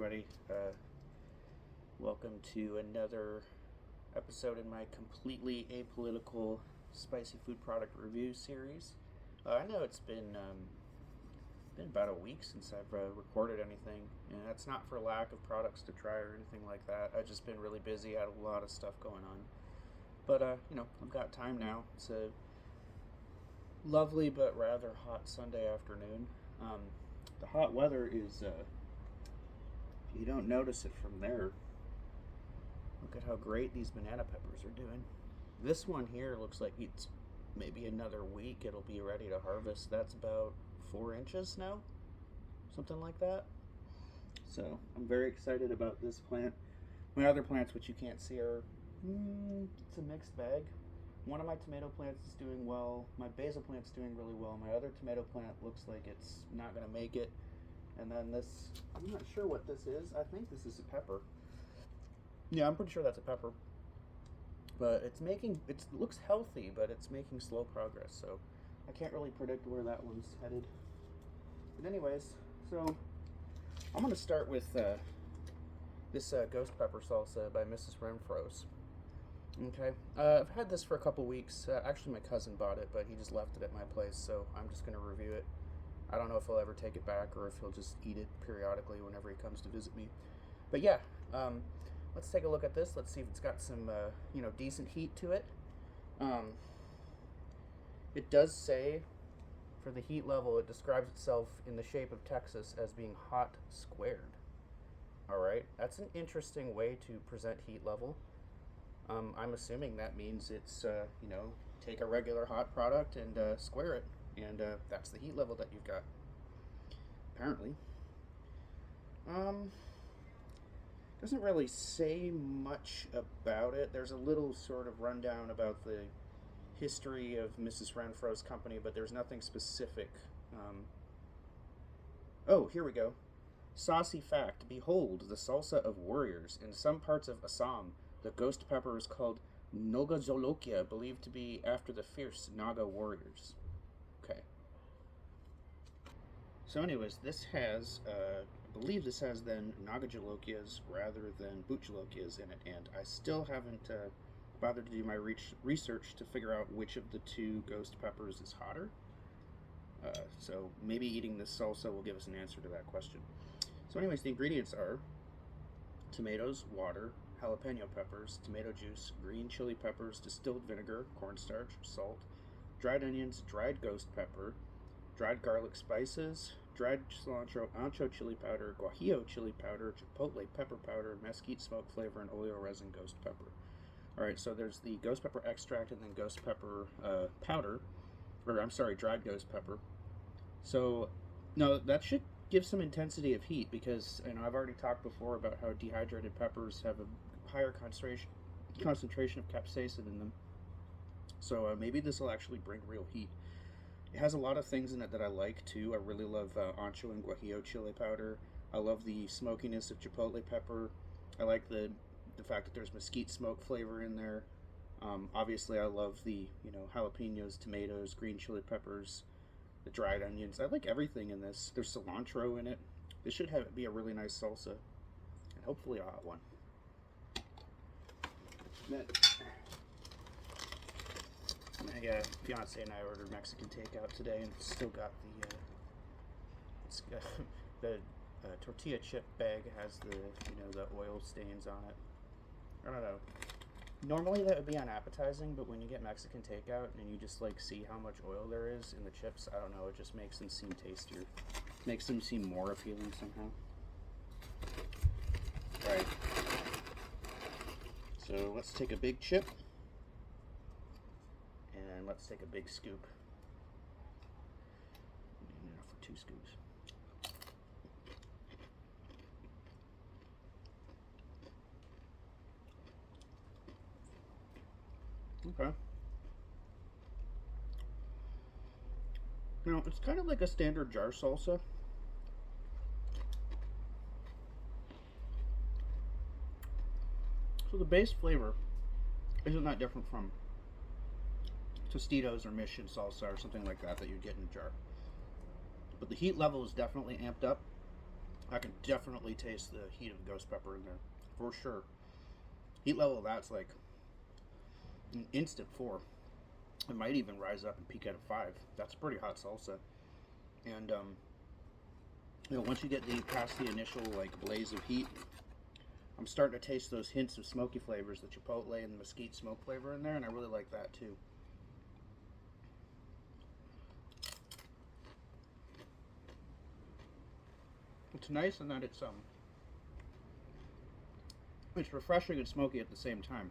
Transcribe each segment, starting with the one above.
everybody. Welcome to another episode in my completely apolitical spicy food product review series. I know it's been about a week since I've recorded anything, and that's not for lack of products to try or anything like that. I've just been really busy, had a lot of stuff going on. But, I've got time now. It's a lovely but rather hot Sunday afternoon. The hot weather is, you don't notice it from there. Look at how great these banana peppers are doing. This one here looks like it's maybe another week it'll be ready to harvest. That's about 4 inches now, something like that. So I'm very excited about this plant. My other plants, which you can't see, are it's a mixed bag. One of my tomato plants is doing well. My basil plant's doing really well. My other tomato plant looks like it's not going to make it. And then this, I'm not sure what this is. I think this is a pepper. Yeah, I'm pretty sure that's a pepper. But it looks healthy, but it's making slow progress. So I can't really predict where that one's headed. But anyways, so I'm going to start with this ghost pepper salsa by Mrs. Renfro's. Okay, I've had this for a couple weeks. Actually, my cousin bought it, but he just left it at my place, so I'm just going to review it. I don't know if he'll ever take it back or if he'll just eat it periodically whenever he comes to visit me. But yeah, let's take a look at this. Let's see if it's got some, decent heat to it. It does say, for the heat level, it describes itself in the shape of Texas as being hot squared. Alright, that's an interesting way to present heat level. I'm assuming that means it's, take a regular hot product and square it. And that's the heat level that you've got, apparently. Doesn't really say much about it. There's a little sort of rundown about the history of Mrs. Renfro's company, but there's nothing specific. Oh, here we go. Saucy fact. Behold, the salsa of warriors. In some parts of Assam, the ghost pepper is called Noga Jolokia, believed to be after the fierce Naga warriors. Okay. So anyways, this has, I believe this has then Naga Jolokias rather than Boot Jolokias in it, and I still haven't bothered to do my research to figure out which of the two ghost peppers is hotter. So maybe eating this salsa will give us an answer to that question. So anyways, the ingredients are tomatoes, water, jalapeno peppers, tomato juice, green chili peppers, distilled vinegar, cornstarch, salt, dried onions, dried ghost pepper, dried garlic spices, dried cilantro, ancho chili powder, guajillo chili powder, chipotle pepper powder, mesquite smoke flavor, and oleo resin ghost pepper. Alright, so there's the ghost pepper extract and then ghost pepper powder, dried ghost pepper. So, no, that should give some intensity of heat because, I've already talked before about how dehydrated peppers have a higher concentration of capsaicin in them. So maybe this will actually bring real heat. It has a lot of things in it that I like too. I really love ancho and guajillo chili powder. I love the smokiness of chipotle pepper. I like the fact that there's mesquite smoke flavor in there. Obviously I love the jalapenos, tomatoes, green chili peppers, the dried onions. I like everything in this. There's cilantro in it. This should be a really nice salsa, and hopefully a hot one. My fiance and I ordered Mexican takeout today, and it's still got the tortilla chip bag has the oil stains on it. I don't know. Normally that would be unappetizing, but when you get Mexican takeout and you just see how much oil there is in the chips, I don't know, it just makes them seem tastier. Makes them seem more appealing somehow. Right. So let's take a big chip, and let's take a big scoop. Enough for 2 scoops. Okay. Now, it's kind of like a standard jar salsa. So the base flavor isn't that different from Tostitos or Mission salsa or something like that that you get in a jar. But the heat level is definitely amped up. I can definitely taste the heat of the ghost pepper in there, for sure. Heat level of that's like an instant 4. It might even rise up and peak at a 5. That's pretty hot salsa. And once you get past the initial like blaze of heat, I'm starting to taste those hints of smoky flavors, the chipotle and the mesquite smoke flavor in there, and I really like that too. It's nice in that it's refreshing and smoky at the same time.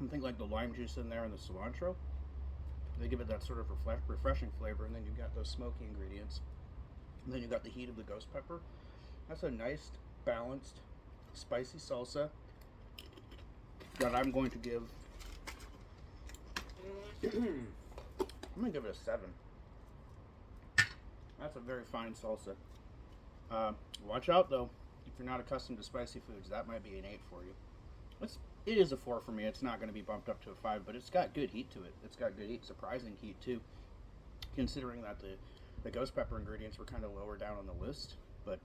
I think like the lime juice in there and the cilantro, they give it that sort of refreshing flavor, and then you've got those smoky ingredients, and then you've got the heat of the ghost pepper. That's a nice, balanced, spicy salsa that I'm going to give. I'm going to give it a 7. That's a very fine salsa. Watch out though, if you're not accustomed to spicy foods, that might be an 8 for you. It is a 4 for me. It's not going to be bumped up to a 5, but it's got good heat to it. It's got good heat, surprising heat too, considering that the ghost pepper ingredients were kind of lower down on the list. But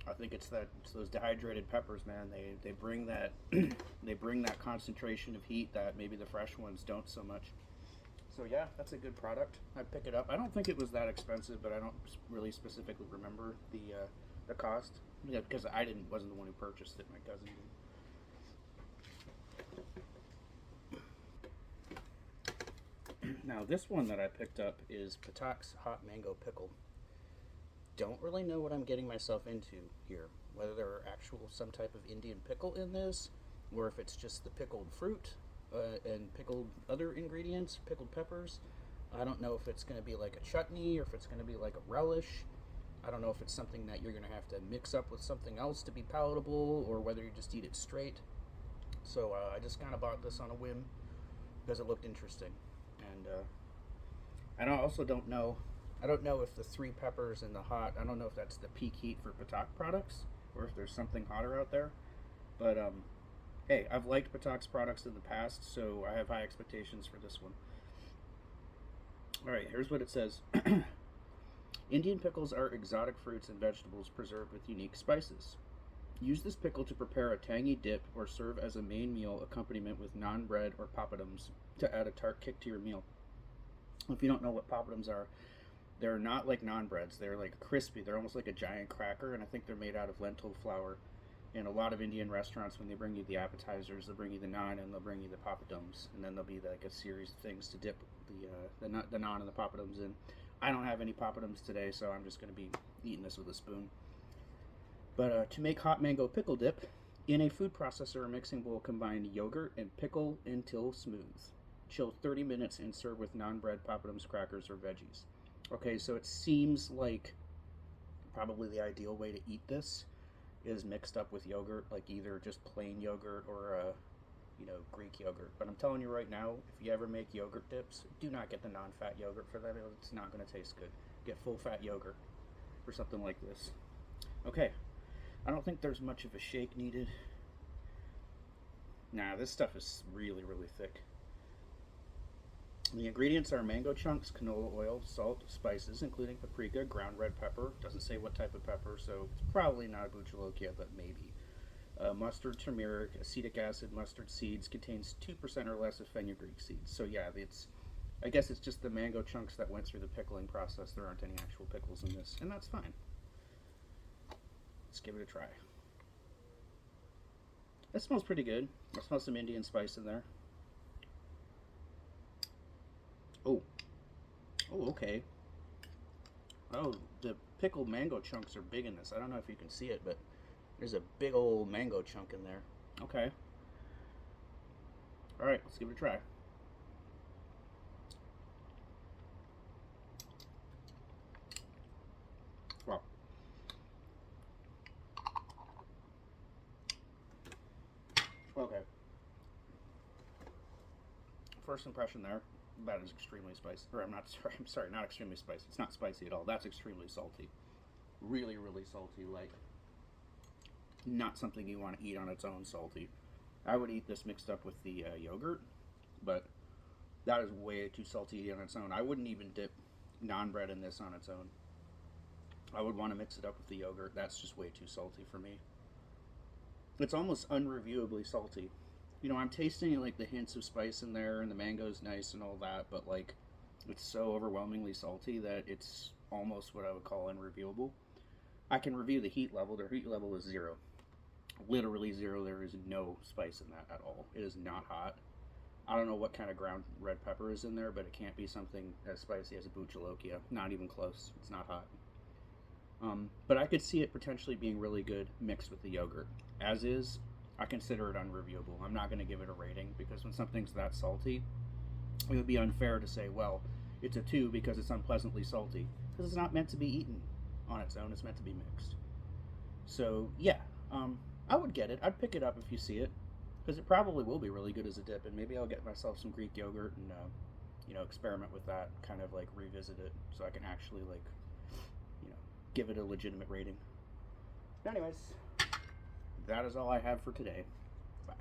I think it's those dehydrated peppers, man. They bring that they bring that concentration of heat that maybe the fresh ones don't so much. So yeah, that's a good product. I'd pick it up. I don't think it was that expensive, but I don't really specifically remember the cost. Yeah, because wasn't the one who purchased it. My cousin did. Now this one that I picked up is Patak's Hot Mango Pickle. Don't really know what I'm getting myself into here. Whether there are some type of Indian pickle in this, or if it's just the pickled fruit and pickled other ingredients, pickled peppers. I don't know if it's going to be like a chutney or if it's going to be like a relish. I don't know if it's something that you're going to have to mix up with something else to be palatable, or whether you just eat it straight. So I just kind of bought this on a whim because it looked interesting. And I also don't know. I don't know if the 3 peppers and the hot. I don't know if that's the peak heat for Patak products, or if there's something hotter out there. But hey, I've liked Patak's products in the past, so I have high expectations for this one. All right, here's what it says. Indian pickles are exotic fruits and vegetables preserved with unique spices. Use this pickle to prepare a tangy dip or serve as a main meal accompaniment with naan bread or papadums to add a tart kick to your meal. If you don't know what papadums are, they're not like naan breads. They're like crispy. They're almost like a giant cracker, and I think they're made out of lentil flour. And a lot of Indian restaurants, when they bring you the appetizers, they'll bring you the naan and they'll bring you the papadums, and then there'll be like a series of things to dip the naan and the papadums in. I don't have any papadums today, so I'm just going to be eating this with a spoon. But to make hot mango pickle dip, in a food processor or mixing bowl, combine yogurt and pickle until smooth. Chill 30 minutes and serve with naan bread, papadums, crackers, or veggies. Okay, so it seems like probably the ideal way to eat this is mixed up with yogurt, like either just plain yogurt or Greek yogurt. But I'm telling you right now, if you ever make yogurt dips, do not get the non-fat yogurt for that. It's not going to taste good. Get full-fat yogurt for something like this. Okay, I don't think there's much of a shake needed. Nah, this stuff is really, really thick. The ingredients are mango chunks, canola oil, salt, spices, including paprika, ground red pepper. Doesn't say what type of pepper, so it's probably not buchalokia, but maybe. Mustard, turmeric, acetic acid, mustard seeds. Contains 2% or less of fenugreek seeds. So yeah, I guess it's just the mango chunks that went through the pickling process. There aren't any actual pickles in this, and that's fine. Let's give it a try. That smells pretty good. I smell some Indian spice in there. Oh, okay. Oh, the pickled mango chunks are big in this. I don't know if you can see it, but there's a big old mango chunk in there. Okay. All right, let's give it a try. Wow. Okay. First impression there. That is extremely spicy. Or I'm sorry, not extremely spicy. It's not spicy at all. That's extremely salty. Really, really salty. Like, not something you want to eat on its own salty. I would eat this mixed up with the yogurt, but that is way too salty on its own. I wouldn't even dip naan bread in this on its own. I would want to mix it up with the yogurt. That's just way too salty for me. It's almost unreviewably salty. You know, I'm tasting like the hints of spice in there, and the mango's nice and all that, but like, it's so overwhelmingly salty that it's almost what I would call unreviewable. I can review the heat level. Their heat level is 0. Literally 0. There is no spice in that at all. It is not hot. I don't know what kind of ground red pepper is in there, but it can't be something as spicy as a buchalokia. Not even close. It's not hot. But I could see it potentially being really good mixed with the yogurt. As is, I consider it unreviewable. I'm not going to give it a rating because when something's that salty, it would be unfair to say, well, it's a 2 because it's unpleasantly salty. Because it's not meant to be eaten on its own. It's meant to be mixed. So, yeah, I would get it. I'd pick it up if you see it. Because it probably will be really good as a dip. And maybe I'll get myself some Greek yogurt and, experiment with that. Kind of, like, revisit it so I can actually, like, give it a legitimate rating. Anyways, that is all I have for today. Bye.